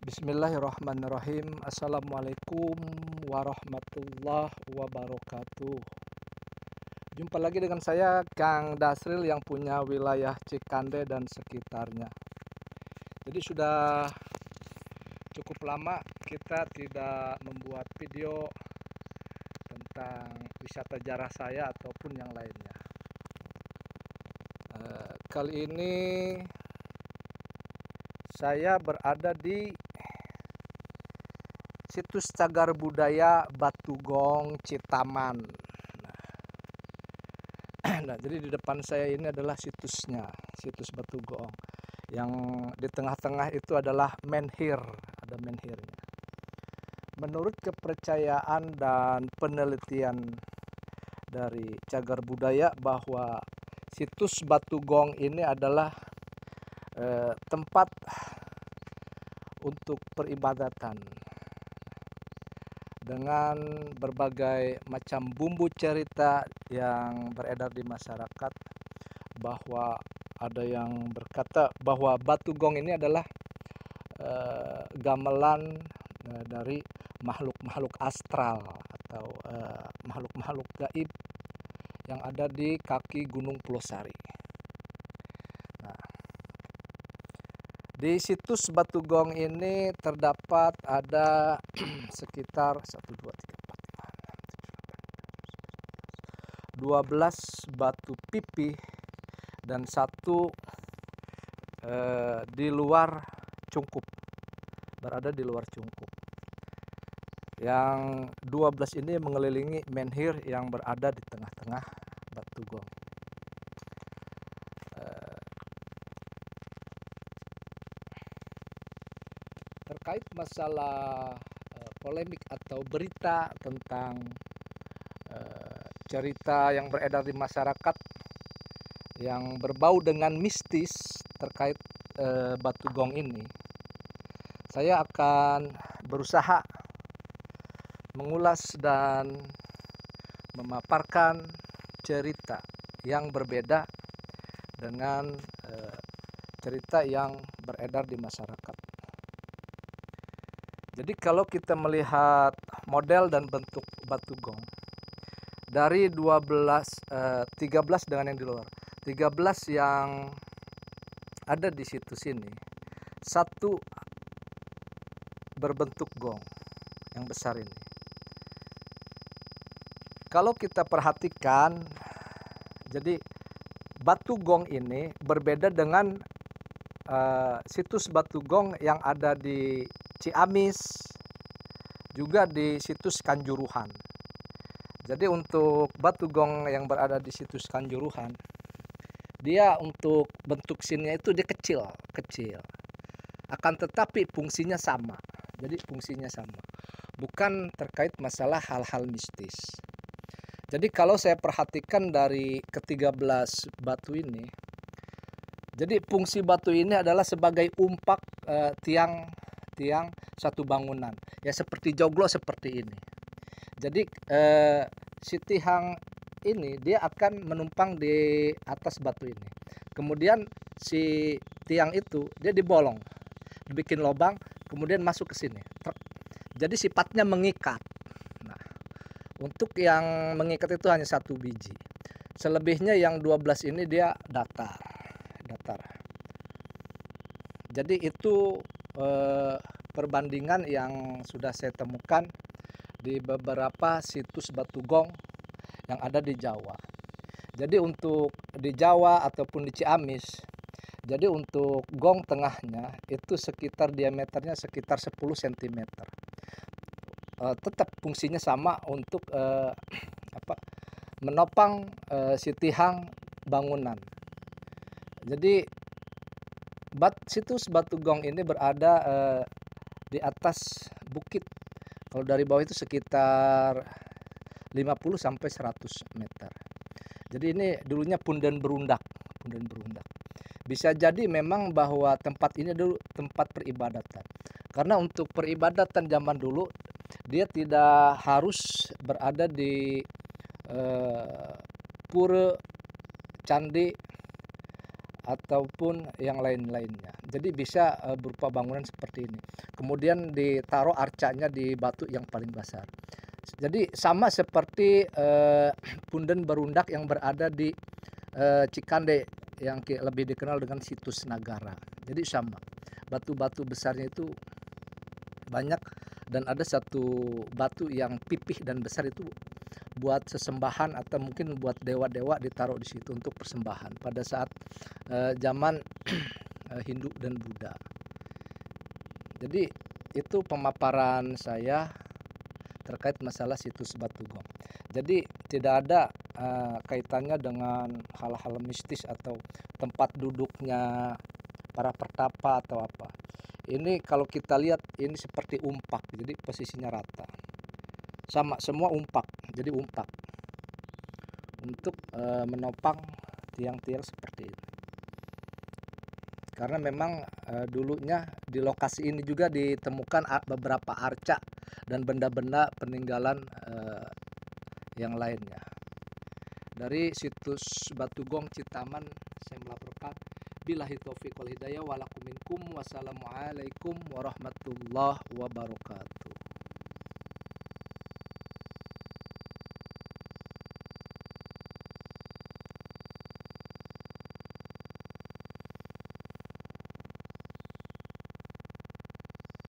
Bismillahirrahmanirrahim. Assalamualaikum warahmatullahi wabarakatuh. Jumpa lagi dengan saya Kang Dasril yang punya wilayah Cikande dan sekitarnya. Jadi sudah cukup lama kita tidak membuat video tentang wisata jarah saya ataupun yang lainnya. Kali ini saya berada di situs cagar budaya Batugong Citaman. Nah, jadi di depan saya ini adalah situsnya, situs Batugong. Yang di tengah-tengah itu adalah menhir, ada menhirnya. Menurut kepercayaan dan penelitian dari cagar budaya bahwa situs Batugong ini adalah tempat untuk peribadatan dengan berbagai macam bumbu cerita yang beredar di masyarakat, bahwa ada yang berkata bahwa Batugong ini adalah gamelan dari makhluk-makhluk astral atau makhluk-makhluk gaib yang ada di kaki Gunung Pulosari. Nah, di situs Batugong ini terdapat ada sekitar 12 batu pipih dan satu di luar cungkup, berada di luar cungkup. Yang 12 ini mengelilingi menhir yang berada di tengah-tengah Batugong. Terkait masalah polemik atau berita tentang cerita yang beredar di masyarakat yang berbau dengan mistis terkait Batugong ini, saya akan berusaha mengulas dan memaparkan cerita yang berbeda dengan cerita yang beredar di masyarakat. Jadi kalau kita melihat model dan bentuk Batugong dari 13 dengan yang di luar, 13 yang ada di situs ini, satu berbentuk gong yang besar ini. Kalau kita perhatikan, jadi Batugong ini berbeda dengan situs Batugong yang ada di Ciamis, juga di situs Kanjuruhan. Jadi untuk Batugong yang berada di situs Kanjuruhan, dia untuk bentuk sinnya itu dia kecil. Akan tetapi fungsinya sama. Jadi fungsinya sama. Bukan terkait masalah hal-hal mistis. Jadi kalau saya perhatikan dari ke-13 batu ini, jadi fungsi batu ini adalah sebagai umpak tiang satu bangunan. Ya seperti joglo seperti ini. Jadi si tiang ini dia akan menumpang di atas batu ini. Kemudian si tiang itu dia dibolong, dibikin lubang, kemudian masuk ke sini. Jadi sifatnya mengikat. Nah, untuk yang mengikat itu hanya satu biji. Selebihnya yang 12 ini dia datar. Jadi itu perbandingan yang sudah saya temukan di beberapa situs Batugong yang ada di Jawa. Jadi untuk di Jawa ataupun di Ciamis, jadi untuk gong tengahnya itu sekitar diameternya sekitar 10 cm. Tetap fungsinya sama untuk menopang si tiang bangunan. Jadi situs Batugong ini berada di atas bukit. Kalau dari bawah itu sekitar 50 sampai 100 meter. Jadi ini dulunya punden berundak. Bisa jadi memang bahwa tempat ini dulu tempat peribadatan. Karena untuk peribadatan zaman dulu dia tidak harus berada di pura, candi ataupun yang lain-lainnya. Jadi bisa berupa bangunan seperti ini. Kemudian ditaruh arcanya di batu yang paling besar. Jadi sama seperti Punden Berundak yang berada di Cikande yang lebih dikenal dengan situs Nagara. Jadi sama. Batu-batu besarnya itu banyak, dan ada satu batu yang pipih dan besar itu buat sesembahan atau mungkin buat dewa-dewa ditaruh di situ untuk persembahan pada saat zaman Hindu dan Buddha. Jadi itu pemaparan saya terkait masalah situs Batu Gong. Jadi tidak ada kaitannya dengan hal-hal mistis atau tempat duduknya para pertapa atau apa. Ini kalau kita lihat ini seperti umpak, jadi posisinya rata. Sama semua umpak, jadi umpak untuk menopang tiang-tiang seperti ini. Karena memang dulunya di lokasi ini juga ditemukan beberapa arca dan benda-benda peninggalan yang lainnya. Dari situs Batu Gong Citaman saya melaporkan. Billahi taufiq wal hidayah walakum minkum. Wassalamualaikum warahmatullahi wabarakatuh.